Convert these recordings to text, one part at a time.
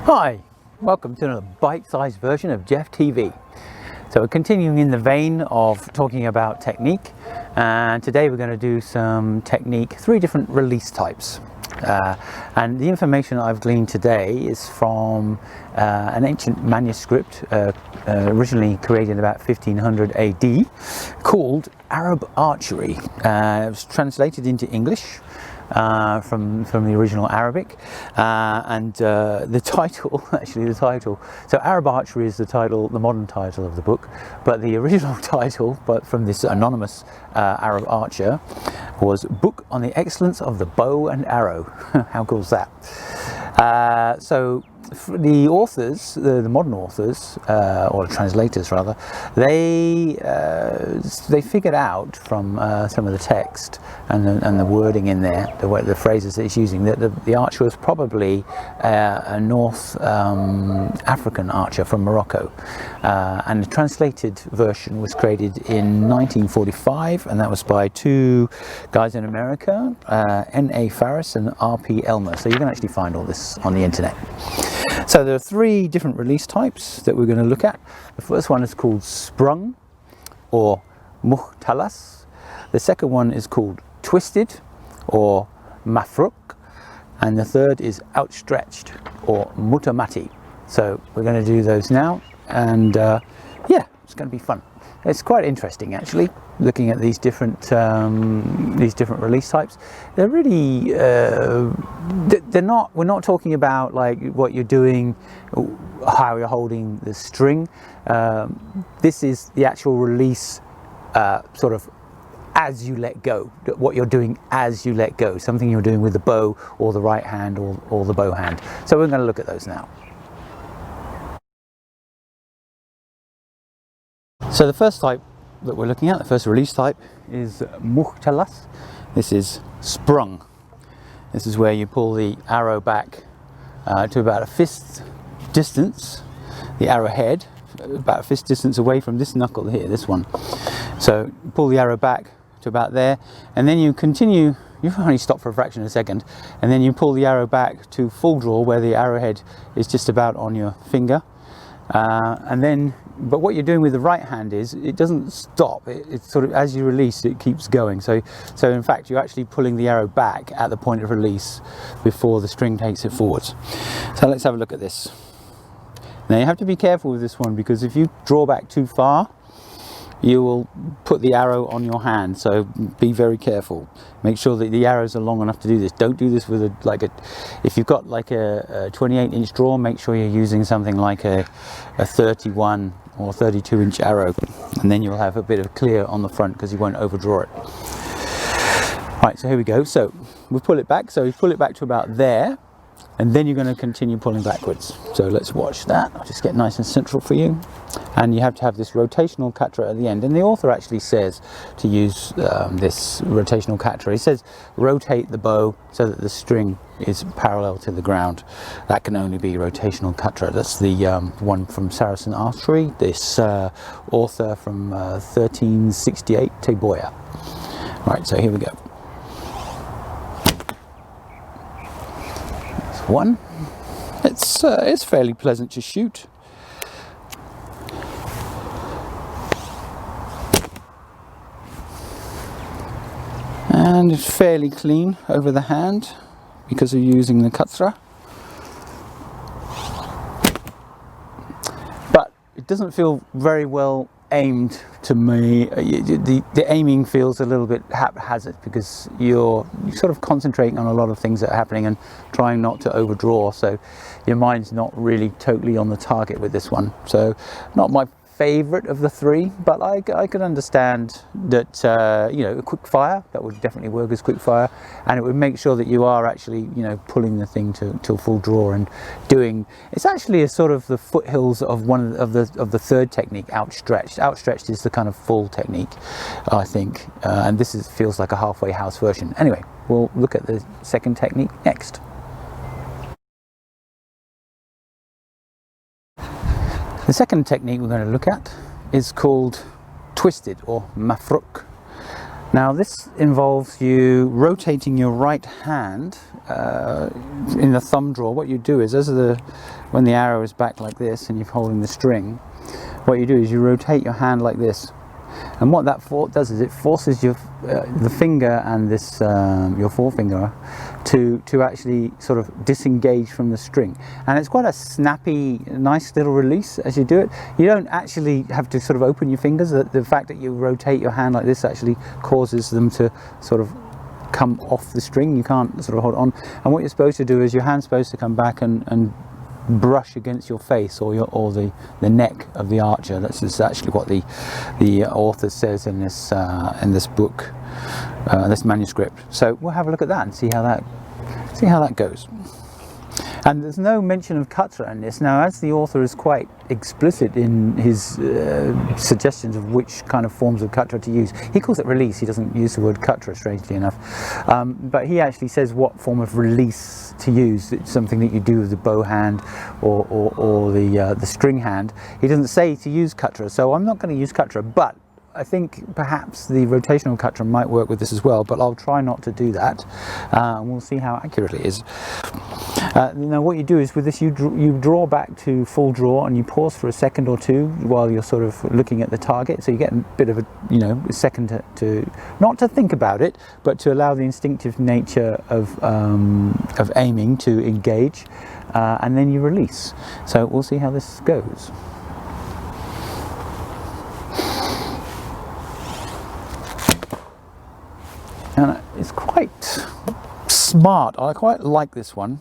Hi, welcome to another bite-sized version of JeffTV. So we're continuing in the vein of talking about technique, and today we're going to do some technique, 3 different release types. And the information I've gleaned today is from an ancient manuscript originally created in about 1500 AD called Arab Archery. It was translated into English from the original Arabic, and the title, so Arab Archery is the modern title of the book, but the original title, but from this anonymous Arab archer, was Book on the Excellence of the Bow and Arrow. How cool is that? So the authors, the modern authors, or translators rather, they figured out from some of the text and the wording in there, the phrases that he's using, that the archer was probably a North African archer from Morocco, and the translated version was created in 1945, and that was by 2 guys in America, N.A. Faris and R.P. Elmer. So you can actually find all this on the internet. So there are 3 different release types that we're going to look at. The first one is called Sprung or Muhtalas. The second one is called Twisted or Mafruk, and the third is Outstretched or Mutamati. So we're going to do those now, and yeah, it's going to be fun. It's quite interesting actually, looking at these different release types. They're really we're not talking about like what you're doing, how you're holding the string. This is the actual release, sort of as you let go, what you're doing as you let go, something you're doing with the bow or the right hand or the bow hand. So we're going to look at those now. So the first type that we're looking at, the first release type, is Muhtalas. This is Sprung. This is where you pull the arrow back to about a fist distance, the arrow head, about a fist distance away from this knuckle here, this one. So you pull the arrow back to about there, and then you continue. You only stop for a fraction of a second, and then you pull the arrow back to full draw, where the arrowhead is just about on your finger. And then, but what you're doing with the right hand is it doesn't stop. It's sort of, as you release, it keeps going. So in fact, you're actually pulling the arrow back at the point of release before the string takes it forwards. So let's have a look at this. Now you have to be careful with this one, because if you draw back too far, you will put the arrow on your hand. So be very careful. Make sure that the arrows are long enough to do this. Don't do this with if you've got like a 28-inch draw, make sure you're using something like a 31 or 32-inch arrow, and then you'll have a bit of clear on the front because you won't overdraw it. Right, so here we go. So we pull it back. So we pull it back to about there, and then you're going to continue pulling backwards. So let's watch that. I'll just get nice and central for you. And you have to have this rotational katra at the end. And the author actually says to use this rotational katra. He says rotate the bow so that the string is parallel to the ground. That can only be rotational katra. That's the one from Asiatic Archery, this author from 1368, Teboya. Right, so here we go. One. It's fairly pleasant to shoot. And it's fairly clean over the hand because of using the katra. But it doesn't feel very well aimed to me. The aiming feels a little bit haphazard because you're sort of concentrating on a lot of things that are happening and trying not to overdraw, so your mind's not really totally on the target with this one. So not my favorite of the 3, but I could understand that you know, a quick fire, that would definitely work as quick fire, and it would make sure that you are actually, you know, pulling the thing to full draw and doing. It's actually a sort of the foothills of one of the third technique, Outstretched. Outstretched is the kind of full technique, I think, and this feels like a halfway house version. Anyway, we'll look at the second technique next. The second technique we're going to look at is called Twisted or Mafruk. Now this involves you rotating your right hand in the thumb draw. What you do is, when the arrow is back like this and you're holding the string, what you do is you rotate your hand like this. And what that does is it forces your the finger and this your forefinger to actually sort of disengage from the string, and it's quite a snappy, nice little release as you do it. You don't actually have to sort of open your fingers. The fact that you rotate your hand like this actually causes them to sort of come off the string. You can't sort of hold on, and what you're supposed to do is your hand's supposed to come back and brush against your face or the neck of the archer. That's actually what the author says in this book, this manuscript. So we'll have a look at that and see how that goes. And there's no mention of katra in this. Now, as the author is quite explicit in his suggestions of which kind of forms of katra to use, he calls it release. He doesn't use the word katra, strangely enough. But he actually says what form of release to use. It's something that you do with the bow hand or the string hand. He doesn't say to use katra, so I'm not going to use katra, but I think perhaps the rotational katra might work with this as well, but I'll try not to do that, and we'll see how accurate it is. Now what you do is with this, you draw back to full draw and you pause for a second or two while you're sort of looking at the target, so you get a bit of a second to not to think about it, but to allow the instinctive nature of aiming to engage, and then you release. So we'll see how this goes. And it's quite smart. I quite like this one.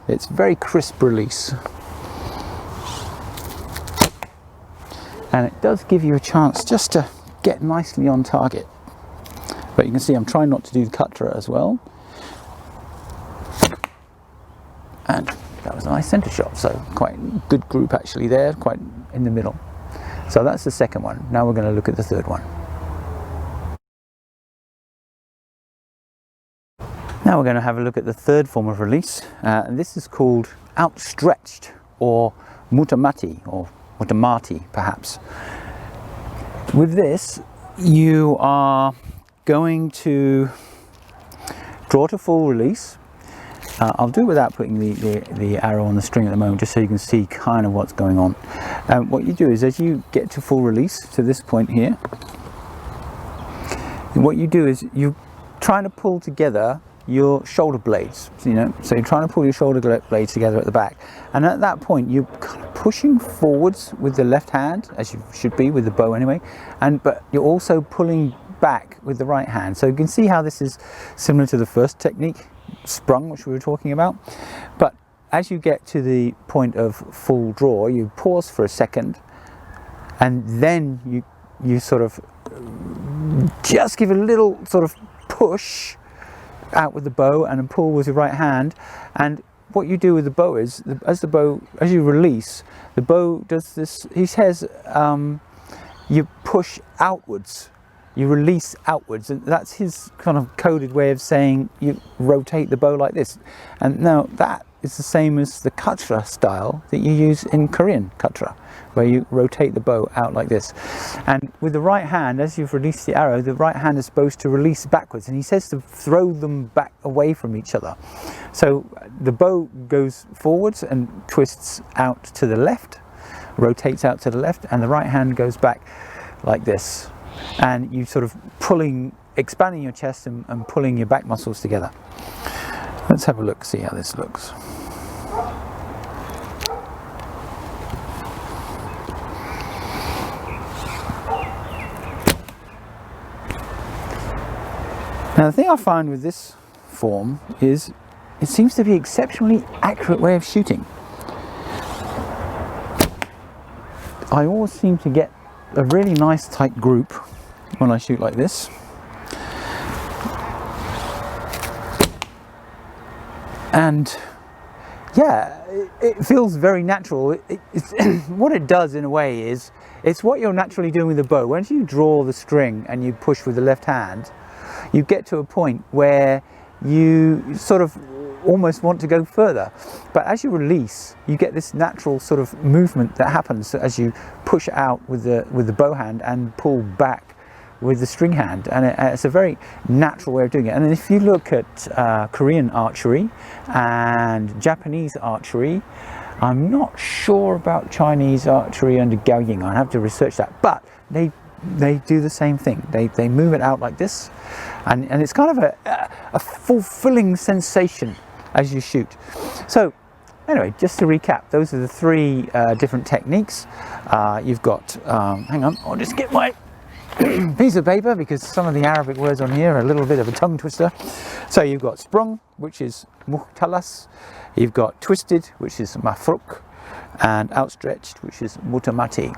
It's very crisp release. And it does give you a chance just to get nicely on target. But you can see I'm trying not to do the katra as well. And that was a nice center shot. So quite good group actually there, quite in the middle. So that's the second one. Now we're going to look at the third one. Now we're going to have a look at the third form of release, and this is called outstretched, or mutamati, or mutamati perhaps. With this, you are going to draw to full release. I'll do it without putting the arrow on the string at the moment, just so you can see kind of what's going on. What you do is, as you get to full release to this point here, what you do is you're trying to pull together your shoulder blades, so you're trying to pull your shoulder blades together at the back, and at that point you're kind of pushing forwards with the left hand, as you should be with the bow anyway, but you're also pulling back with the right hand. So you can see how this is similar to the first technique, sprung, which we were talking about. But as you get to the point of full draw, you pause for a second, and then you sort of just give a little sort of push out with the bow and pull with your right hand. And what you do with the bow is, as you release, the bow does this. He says you push outwards, you release outwards, and that's his kind of coded way of saying you rotate the bow like this. And now that is the same as the katra style that you use in Korean katra, where you rotate the bow out like this. And with the right hand, as you've released the arrow, the right hand is supposed to release backwards, and he says to throw them back away from each other. So the bow goes forwards and twists out to the left, rotates out to the left, and the right hand goes back like this. And you sort of expanding your chest and pulling your back muscles together. Let's have a look, see how this looks. Now the thing I find with this form is it seems to be an exceptionally accurate way of shooting. I always seem to get a really nice tight group when I shoot like this. And yeah, it feels very natural. It's what it does in a way is, it's what you're naturally doing with the bow. Once you draw the string and you push with the left hand, you get to a point where you sort of almost want to go further. But as you release, you get this natural sort of movement that happens as you push out with the bow hand and pull back with the string hand, and it's a very natural way of doing it. And if you look at Korean archery and Japanese archery, I'm not sure about Chinese archery under Gao Ying. I have to research that, but they do the same thing. They move it out like this, and it's kind of a fulfilling sensation as you shoot. So anyway, just to recap, those are the three different techniques. You've got, hang on, I'll just get my piece of paper because some of the Arabic words on here are a little bit of a tongue twister. So you've got sprung, which is muhtalas. You've got twisted, which is mafruk, and outstretched, which is mutamati.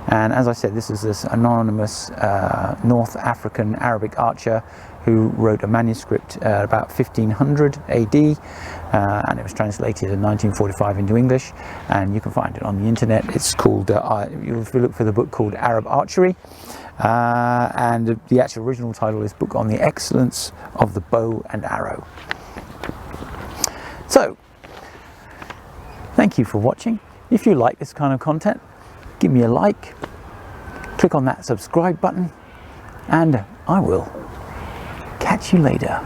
And as I said, this is this anonymous North African Arabic archer who wrote a manuscript about 1500 AD, and it was translated in 1945 into English, and you can find it on the internet. It's called, if you look for the book called Arab Archery, and the actual original title is Book on the Excellence of the Bow and Arrow. So, thank you for watching. If you like this kind of content, give me a like, click on that subscribe button, and I will catch you later.